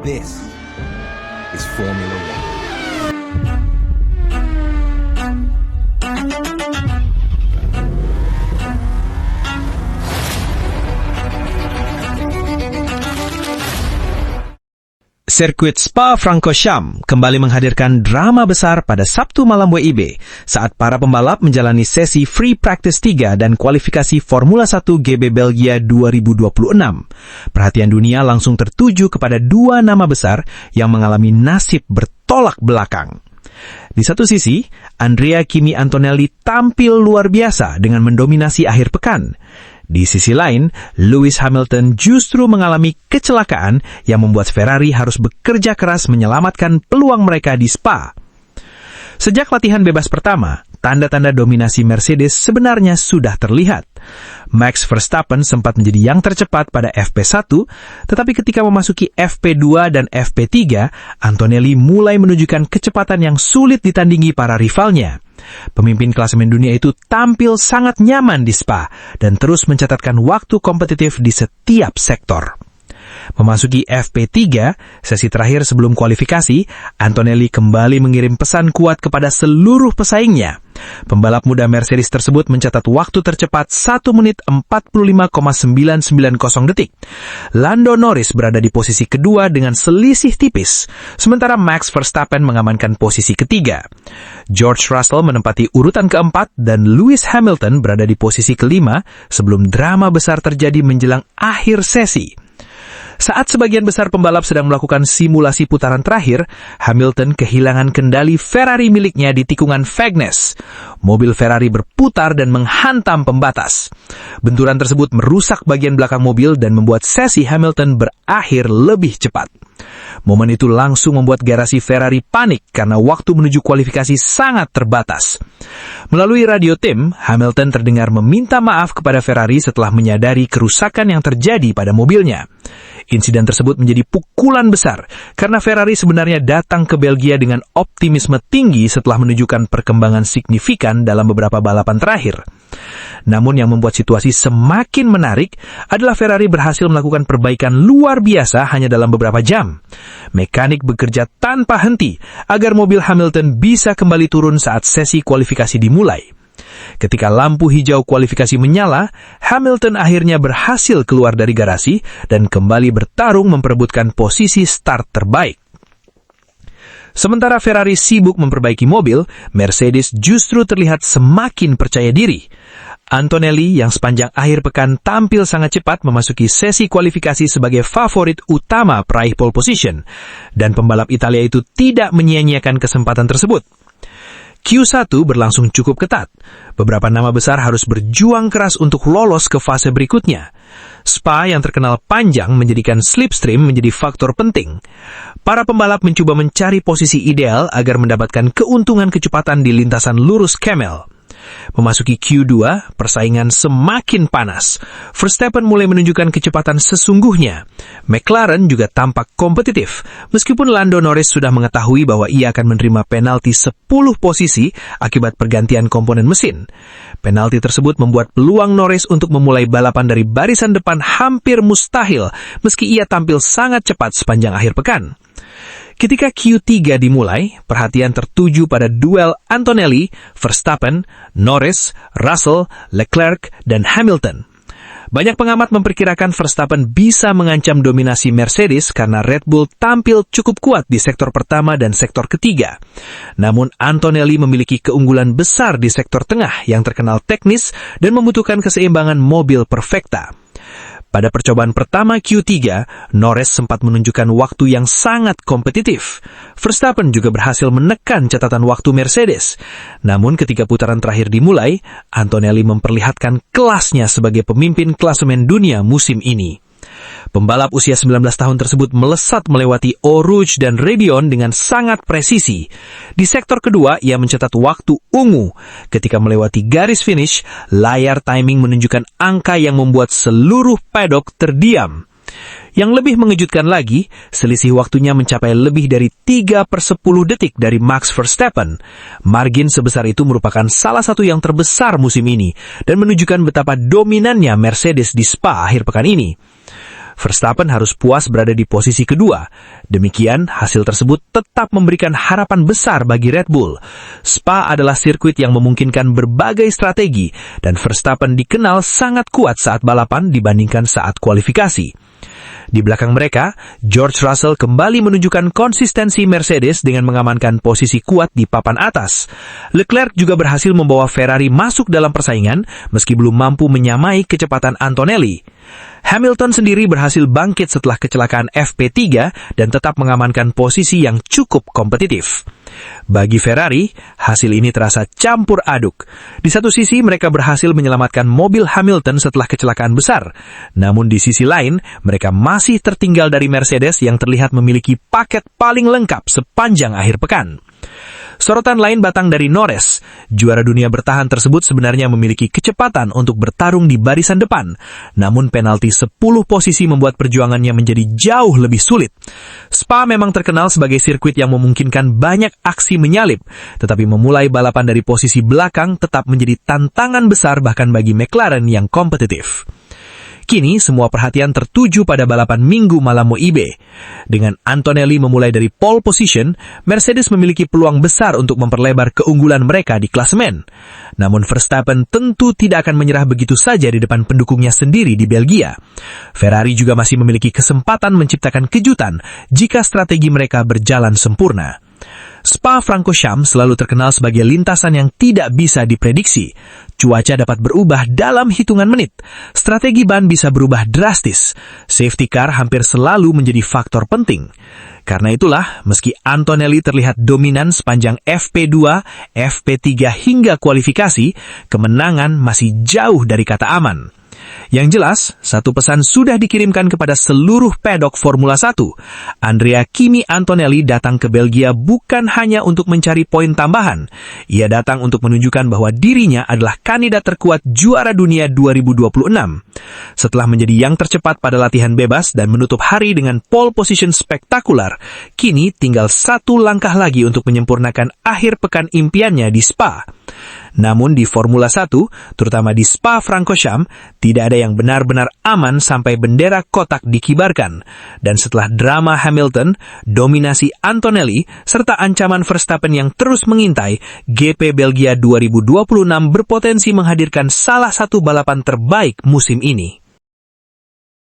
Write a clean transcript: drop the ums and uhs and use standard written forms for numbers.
This is Formula One. Sirkuit Spa-Francorchamps kembali menghadirkan drama besar pada Sabtu malam WIB saat para pembalap menjalani sesi Free Practice 3 dan kualifikasi Formula 1 GB Belgia 2026. Perhatian dunia langsung tertuju kepada dua nama besar yang mengalami nasib bertolak belakang. Di satu sisi, Andrea Kimi Antonelli tampil luar biasa dengan mendominasi akhir pekan. Di sisi lain, Lewis Hamilton justru mengalami kecelakaan yang membuat Ferrari harus bekerja keras menyelamatkan peluang mereka di Spa. Sejak latihan bebas pertama, tanda-tanda dominasi Mercedes sebenarnya sudah terlihat. Max Verstappen sempat menjadi yang tercepat pada FP1, tetapi ketika memasuki FP2 dan FP3, Antonelli mulai menunjukkan kecepatan yang sulit ditandingi para rivalnya. Pemimpin klasemen dunia itu tampil sangat nyaman di Spa dan terus mencatatkan waktu kompetitif di setiap sektor. Memasuki FP3, sesi terakhir sebelum kualifikasi, Antonelli kembali mengirim pesan kuat kepada seluruh pesaingnya. Pembalap muda Mercedes tersebut mencatat waktu tercepat 1 menit 45,990 detik. Lando Norris berada di posisi kedua dengan selisih tipis, sementara Max Verstappen mengamankan posisi ketiga. George Russell menempati urutan keempat dan Lewis Hamilton berada di posisi kelima sebelum drama besar terjadi menjelang akhir sesi. Saat sebagian besar pembalap sedang melakukan simulasi putaran terakhir, Hamilton kehilangan kendali Ferrari miliknya di tikungan Fagnes. Mobil Ferrari berputar dan menghantam pembatas. Benturan tersebut merusak bagian belakang mobil dan membuat sesi Hamilton berakhir lebih cepat. Momen itu langsung membuat garasi Ferrari panik karena waktu menuju kualifikasi sangat terbatas. Melalui radio tim, Hamilton terdengar meminta maaf kepada Ferrari setelah menyadari kerusakan yang terjadi pada mobilnya. Insiden tersebut menjadi pukulan besar karena Ferrari sebenarnya datang ke Belgia dengan optimisme tinggi setelah menunjukkan perkembangan signifikan dalam beberapa balapan terakhir. Namun yang membuat situasi semakin menarik adalah Ferrari berhasil melakukan perbaikan luar biasa hanya dalam beberapa jam. Mekanik bekerja tanpa henti agar mobil Hamilton bisa kembali turun saat sesi kualifikasi dimulai. Ketika lampu hijau kualifikasi menyala, Hamilton akhirnya berhasil keluar dari garasi dan kembali bertarung memperebutkan posisi start terbaik. Sementara Ferrari sibuk memperbaiki mobil, Mercedes justru terlihat semakin percaya diri. Antonelli yang sepanjang akhir pekan tampil sangat cepat memasuki sesi kualifikasi sebagai favorit utama peraih pole position, dan pembalap Italia itu tidak menyia-nyiakan kesempatan tersebut. Q1 berlangsung cukup ketat. Beberapa nama besar harus berjuang keras untuk lolos ke fase berikutnya. Spa yang terkenal panjang menjadikan slipstream menjadi faktor penting. Para pembalap mencoba mencari posisi ideal agar mendapatkan keuntungan kecepatan di lintasan lurus Camel. Memasuki Q2, persaingan semakin panas. Verstappen mulai menunjukkan kecepatan sesungguhnya. McLaren juga tampak kompetitif, meskipun Lando Norris sudah mengetahui bahwa ia akan menerima penalti 10 posisi akibat pergantian komponen mesin. Penalti tersebut membuat peluang Norris untuk memulai balapan dari barisan depan hampir mustahil, meski ia tampil sangat cepat sepanjang akhir pekan. Ketika Q3 dimulai, perhatian tertuju pada duel Antonelli, Verstappen, Norris, Russell, Leclerc, dan Hamilton. Banyak pengamat memperkirakan Verstappen bisa mengancam dominasi Mercedes karena Red Bull tampil cukup kuat di sektor pertama dan sektor ketiga. Namun Antonelli memiliki keunggulan besar di sektor tengah yang terkenal teknis dan membutuhkan keseimbangan mobil perfecta. Pada percobaan pertama Q3, Norris sempat menunjukkan waktu yang sangat kompetitif. Verstappen juga berhasil menekan catatan waktu Mercedes. Namun ketika putaran terakhir dimulai, Antonelli memperlihatkan kelasnya sebagai pemimpin klasemen dunia musim ini. Pembalap usia 19 tahun tersebut melesat melewati Eau Rouge dan Raidillon dengan sangat presisi. Di sektor kedua, ia mencatat waktu ungu. Ketika melewati garis finish, layar timing menunjukkan angka yang membuat seluruh paddock terdiam. Yang lebih mengejutkan lagi, selisih waktunya mencapai lebih dari 3/10 detik dari Max Verstappen. Margin sebesar itu merupakan salah satu yang terbesar musim ini dan menunjukkan betapa dominannya Mercedes di Spa akhir pekan ini. Verstappen harus puas berada di posisi kedua. Demikian, hasil tersebut tetap memberikan harapan besar bagi Red Bull. Spa adalah sirkuit yang memungkinkan berbagai strategi, dan Verstappen dikenal sangat kuat saat balapan dibandingkan saat kualifikasi. Di belakang mereka, George Russell kembali menunjukkan konsistensi Mercedes dengan mengamankan posisi kuat di papan atas. Leclerc juga berhasil membawa Ferrari masuk dalam persaingan meski belum mampu menyamai kecepatan Antonelli. Hamilton sendiri berhasil bangkit setelah kecelakaan FP3 dan tetap mengamankan posisi yang cukup kompetitif. Bagi Ferrari, hasil ini terasa campur aduk. Di satu sisi, mereka berhasil menyelamatkan mobil Hamilton setelah kecelakaan besar. Namun di sisi lain, mereka masih tertinggal dari Mercedes yang terlihat memiliki paket paling lengkap sepanjang akhir pekan. Sorotan lain datang dari Norris. Juara dunia bertahan tersebut sebenarnya memiliki kecepatan untuk bertarung di barisan depan. Namun penalti 10 posisi membuat perjuangannya menjadi jauh lebih sulit. Spa memang terkenal sebagai sirkuit yang memungkinkan banyak aksi menyalip. Tetapi memulai balapan dari posisi belakang tetap menjadi tantangan besar bahkan bagi McLaren yang kompetitif. Kini, semua perhatian tertuju pada balapan Minggu malam MoIB. Dengan Antonelli memulai dari pole position, Mercedes memiliki peluang besar untuk memperlebar keunggulan mereka di klasemen. Namun Verstappen tentu tidak akan menyerah begitu saja di depan pendukungnya sendiri di Belgia. Ferrari juga masih memiliki kesempatan menciptakan kejutan jika strategi mereka berjalan sempurna. Spa-Francorchamps selalu terkenal sebagai lintasan yang tidak bisa diprediksi. Cuaca dapat berubah dalam hitungan menit. Strategi ban bisa berubah drastis. Safety car hampir selalu menjadi faktor penting. Karena itulah, meski Antonelli terlihat dominan sepanjang FP2, FP3 hingga kualifikasi, kemenangan masih jauh dari kata aman. Yang jelas, satu pesan sudah dikirimkan kepada seluruh pedok Formula 1. Andrea Kimi Antonelli datang ke Belgia bukan hanya untuk mencari poin tambahan. Ia datang untuk menunjukkan bahwa dirinya adalah kandidat terkuat juara dunia 2026. Setelah menjadi yang tercepat pada latihan bebas dan menutup hari dengan pole position spektakuler, kini tinggal satu langkah lagi untuk menyempurnakan akhir pekan impiannya di Spa. Namun di Formula 1, terutama di Spa-Francorchamps, tidak ada yang benar-benar aman sampai bendera kotak dikibarkan. Dan setelah drama Hamilton, dominasi Antonelli, serta ancaman Verstappen yang terus mengintai, GP Belgia 2026 berpotensi menghadirkan salah satu balapan terbaik musim ini.